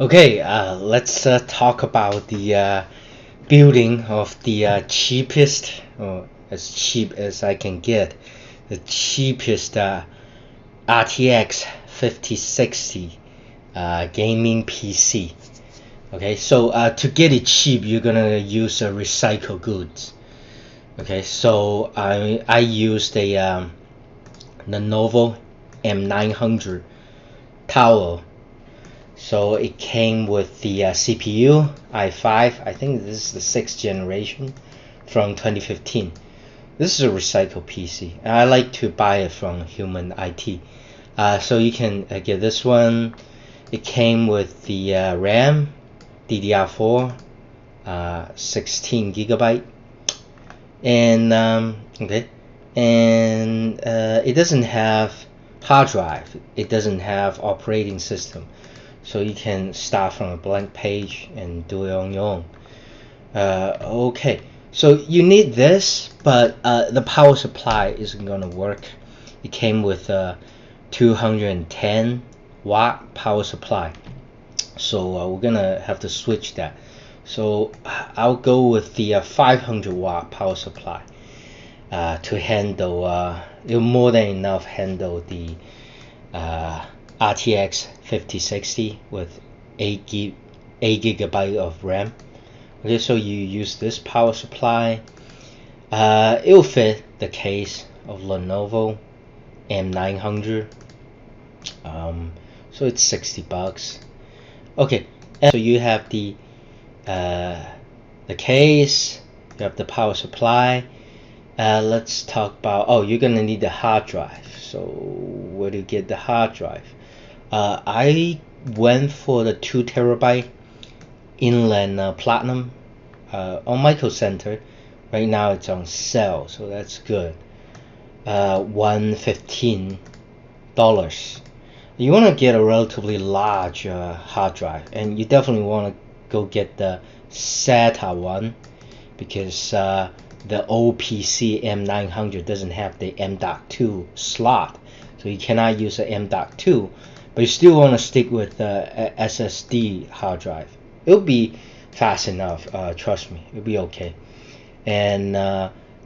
Okay, let's talk about the building of the cheapest, or as cheap as I can get, the cheapest RTX 5060 gaming PC. Okay, so to get it cheap, you're gonna use recycled goods. Okay, so I used a Lenovo M900 Tower. So it came with the CPU i5. I think this is the 6th generation from 2015. This is a recycled PC. I like to buy it from Human IT. So you can get this one. It came with the RAM, DDR4, 16 gigabyte, and okay, and it doesn't have hard drive. It doesn't have operating system. So you can start from a blank page and do it on your own. Okay, so you need this, but the power supply isn't gonna work. It came with a 210 watt power supply, so we're gonna have to switch that. So I'll go with the 500 watt power supply to handle. It'll more than enough handle the RTX 5060 with 8 gigabyte of RAM. Okay, so you use this power supply. It will fit the case of Lenovo M900. So it's $60. Okay, and so you have the case. You have the power supply. Let's talk about. Oh, you're gonna need the hard drive. So where do you get the hard drive? I went for the 2 terabyte inland platinum on Micro Center. Right now it's on sale, so that's good. $115. You want to get a relatively large hard drive, and you definitely want to go get the SATA one, because the old PC M900 doesn't have the M.2 slot, so you cannot use the M.2, but you still want to stick with the SSD hard drive. It'll be fast enough, trust me, it'll be okay. And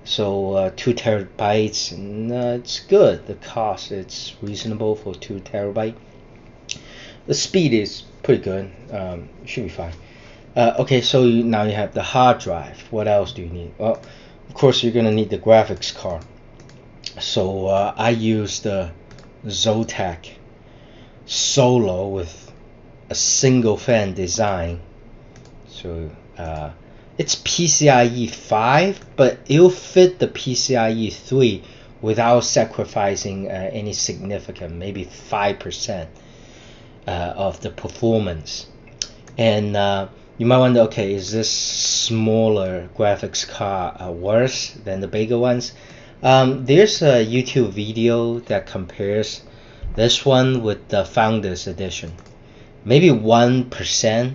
so 2 terabytes, and it's good. The cost, it's reasonable for 2 terabyte. The speed is pretty good. Should be fine. Okay, so now you have the hard drive. What else do you need? Well, of course you're gonna need the graphics card. So I used the Zotac Solo with a single fan design. So it's PCIe 5, but it'll fit the PCIe 3 without sacrificing any significant, maybe 5% of the performance. And you might wonder, okay, is this smaller graphics card worse than the bigger ones? There's a YouTube video that compares this one with the Founders Edition. Maybe 1%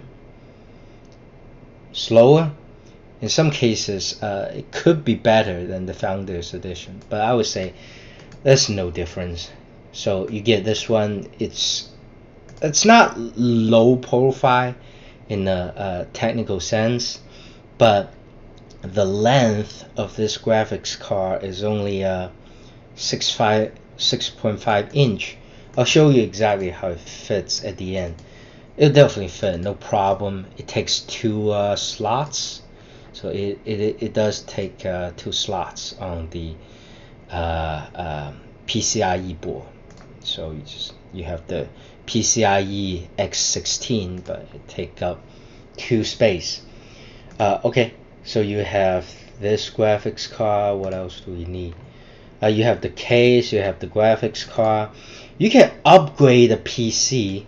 slower. In some cases, it could be better than the Founders Edition, but I would say there's no difference. So you get this one. It's not low profile in a technical sense, but the length of this graphics card is only 6.5 inch. I'll show you exactly how it fits at the end. It'll definitely fit, no problem. It takes 2 slots, so it does take 2 slots on the PCIe board. So you have the PCIe X16, but it takes up 2 space. Okay, so you have this graphics card. What else do we need? You have the case, you have the graphics card. You can upgrade a PC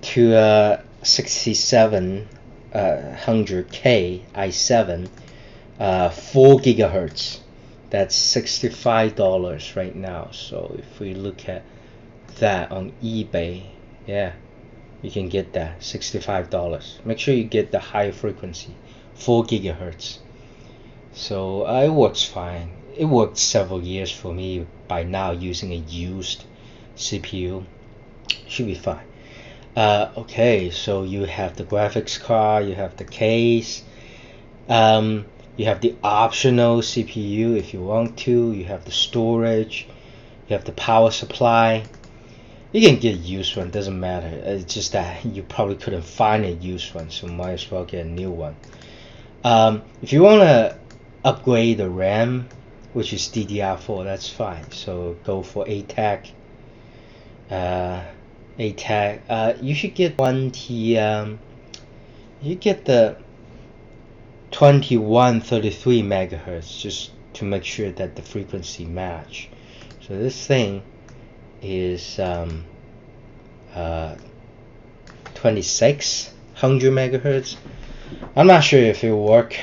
to a 6700K i7, 4 gigahertz. That's $65 right now. So if we look at that on eBay, yeah, you can get that $65. Make sure you get the higher frequency, 4 gigahertz. So it works fine. It worked several years for me by now using a used CPU. Should be fine. Okay, so you have the graphics card, you have the case, you have the optional CPU if you want to, you have the storage, you have the power supply. You can get a used one, doesn't matter. It's just that you probably couldn't find a used one, so might as well get a new one. If you want to upgrade the RAM, which is DDR4, that's fine. So go for ATAC. You should get 20. You get the 2133 megahertz just to make sure that the frequency match. So this thing is 2600 megahertz. I'm not sure if it will work.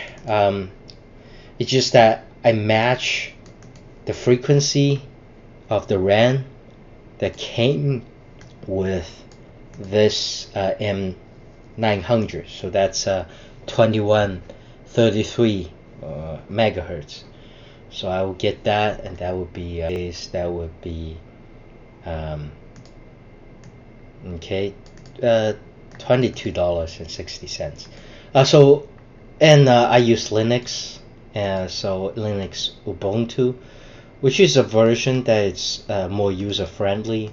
It's just that I match the frequency of the RAM that came with this M900, so that's 2133 megahertz. So I will get that, and that would be okay, $22.60. I use Linux, so Linux Ubuntu, which is a version that is more user friendly.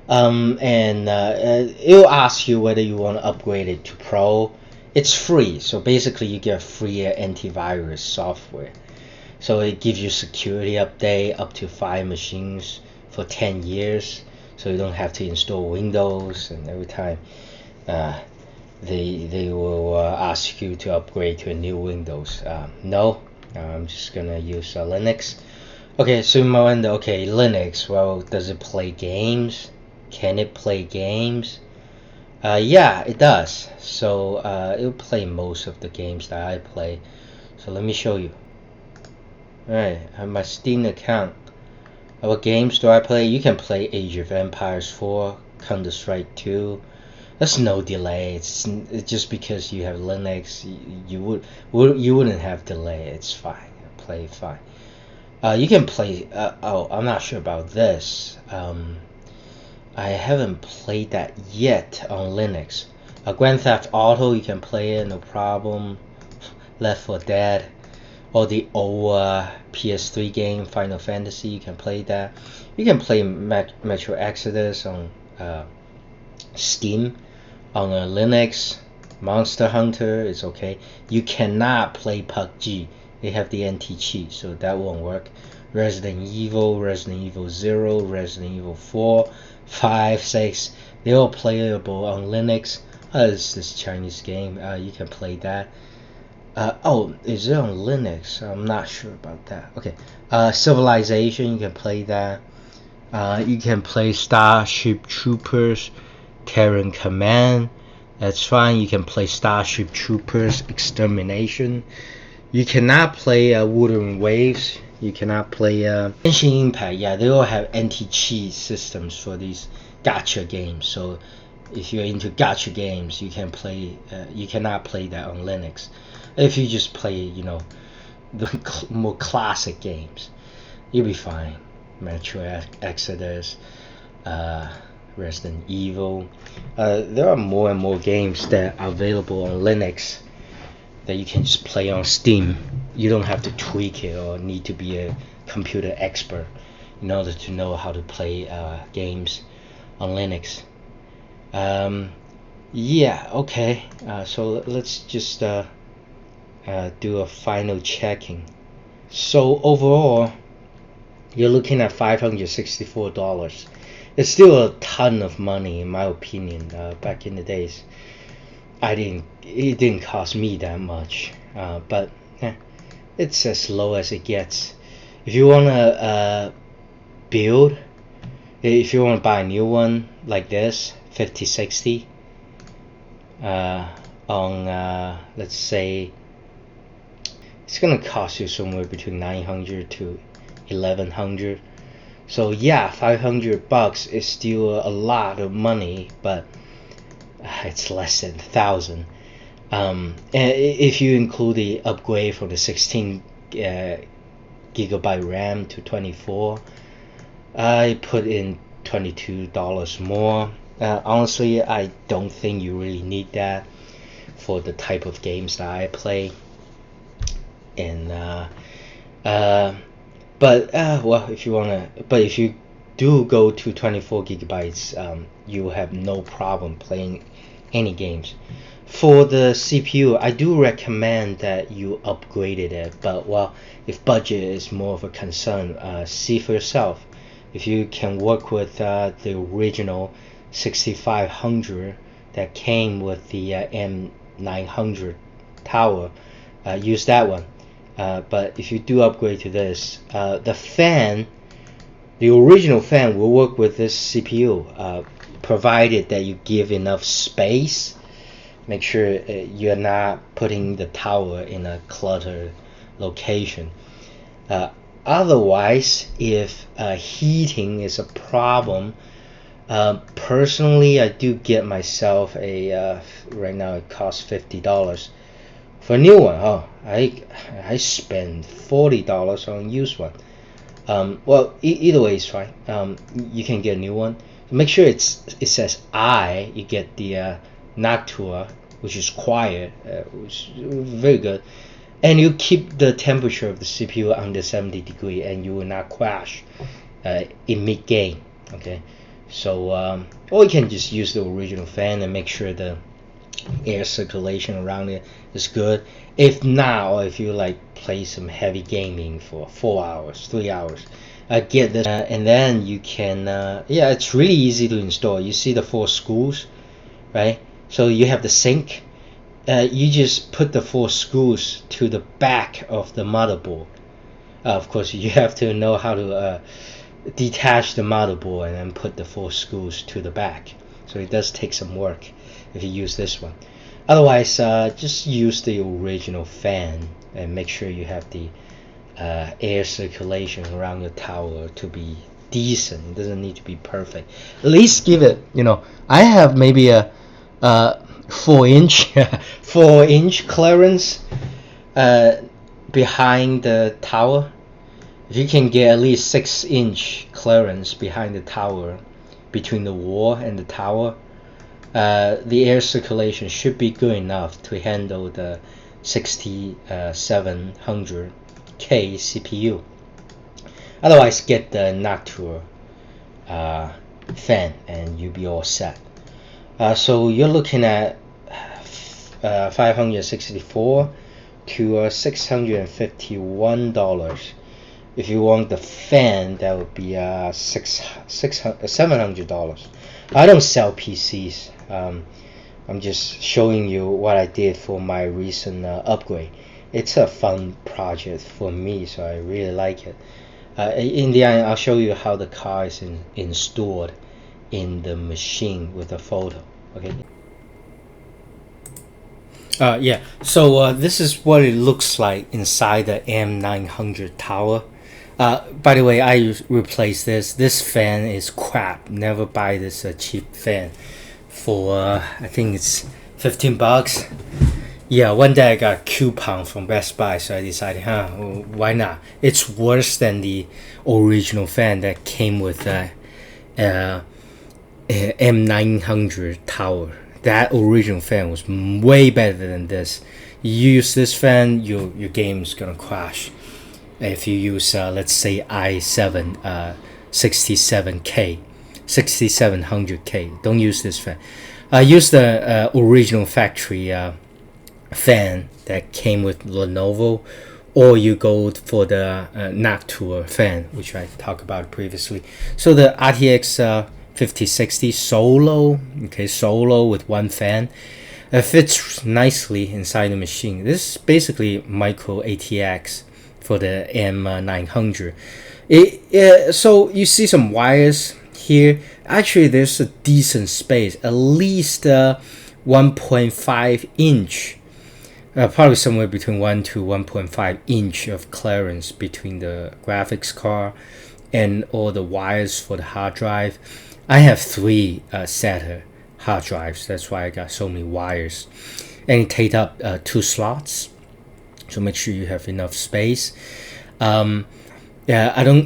It'll ask you whether you want to upgrade it to Pro. It's free, so basically you get free antivirus software. So it gives you security update up to 5 machines for 10 years. So you don't have to install Windows, and every time they will ask you to upgrade to a new Windows. No, I'm just gonna use Linux. Okay, so you might wonder, okay, Linux, well, does it play games? Can it play games? Yeah, it does. So it'll play most of the games that I play. So let me show you. Alright, I have my Steam account. What games do I play? You can play Age of Empires 4, Counter-Strike 2. There's no delay. It's just because you have Linux, you wouldn't have delay. It's fine. Play fine. You can play. I'm not sure about this. I haven't played that yet on Linux. Grand Theft Auto, you can play it, no problem. Left 4 Dead, or the old PS3 game, Final Fantasy, you can play that. You can play Metro Exodus on Steam. On Linux, Monster Hunter is okay. You cannot play PUBG. They have the anti-cheat, so that won't work. Resident Evil 0, Resident Evil 4, 5, 6, they're all playable on Linux. It's this Chinese game. You can play that. Is it on Linux? I'm not sure about that. Okay. Civilization, you can play that. You can play Starship Troopers, Terran Command. That's fine. You can play Starship Troopers, Extermination. You cannot play Wuthering Waves. You cannot play Genshin Impact. Yeah, they all have anti-cheat systems for these gacha games. So if you're into gacha games, you can play. You cannot play that on Linux. If you just play, the more classic games, you'll be fine. Metro Exodus, Resident Evil. There are more and more games that are available on Linux that you can just play on Steam. You don't have to tweak it or need to be a computer expert in order to know how to play games on Linux. Yeah, okay. So let's just do a final checking. So overall, you're looking at $564. It's still a ton of money in my opinion. Back in the days, it didn't cost me that much, but it's as low as it gets. If you wanna build, if you wanna buy a new one like this 5060 on let's say, it's gonna cost you somewhere between $900 to $1,100. So yeah, $500 is still a lot of money, but it's less than 1,000. And if you include the upgrade from the 16 gigabyte RAM to 24, I put in $22 more. Honestly, I don't think you really need that for the type of games that I play. And well, if you do go to 24 gigabytes, you have no problem playing any games. For the CPU, I do recommend that you upgraded it, but well, if budget is more of a concern, see for yourself. If you can work with the original 6500 that came with the M900 tower, use that one. But if you do upgrade to this, the original fan will work with this CPU, provided that you give enough space. Make sure you're not putting the tower in a cluttered location. Otherwise, if heating is a problem, personally, I do get myself a right now it costs $50 for a new one. Oh, I spend $40 on a used one. Well, either way is fine. You can get a new one. Make sure it says I. You get the Noctua, which is quiet, which is very good, and you keep the temperature of the CPU under 70 degrees, and you will not crash in mid game. Okay, so or you can just use the original fan and make sure the air circulation around it is good. If not, or if you like play some heavy gaming for 4 hours, 3 hours, get this, and then you can yeah, it's really easy to install. You see the 4 screws, right? So you have the sink. You just put the 4 screws to the back of the motherboard. Of course, you have to know how to detach the motherboard and then put the 4 screws to the back. So it does take some work if you use this one. Otherwise, just use the original fan and make sure you have the air circulation around the tower to be decent. It doesn't need to be perfect. At least give it, I have maybe a 4-inch 4-inch clearance behind the tower. If you can get at least 6-inch clearance behind the tower, between the wall and the tower, the air circulation should be good enough to handle the 6700K CPU. Otherwise, get the Noctua fan and you'll be all set. So you're looking at 564 to $651. If you want the fan, that would be $700. I don't sell PCs. I'm just showing you what I did for my recent upgrade. It's a fun project for me, so I really like it. In the end, I'll show you how the car is installed in the machine with a photo. Okay. Yeah. So this is what it looks like inside the M900 tower. By the way, I replaced this. This fan is crap. Never buy this cheap fan for I think it's $15. Yeah, one day I got a coupon from Best Buy, so I decided, why not? It's worse than the original fan that came with M900 tower. That original fan was way better than this. You use this fan, your game's gonna crash. If you use let's say i7 6700K, don't use this fan. Use the original factory fan that came with Lenovo, or you go for the Noctua fan, which I talked about previously. So the RTX 5060 Solo, Solo with one fan, fits nicely inside the machine. This is basically micro ATX for the M900. So you see some wires here. Actually, there's a decent space, at least 1.5 inch, probably somewhere between 1 to 1.5 inch of clearance between the graphics card and all the wires for the hard drive. I have 3 SATA hard drives, that's why I got so many wires, and it takes up 2 slots. So make sure you have enough space. Yeah, I don't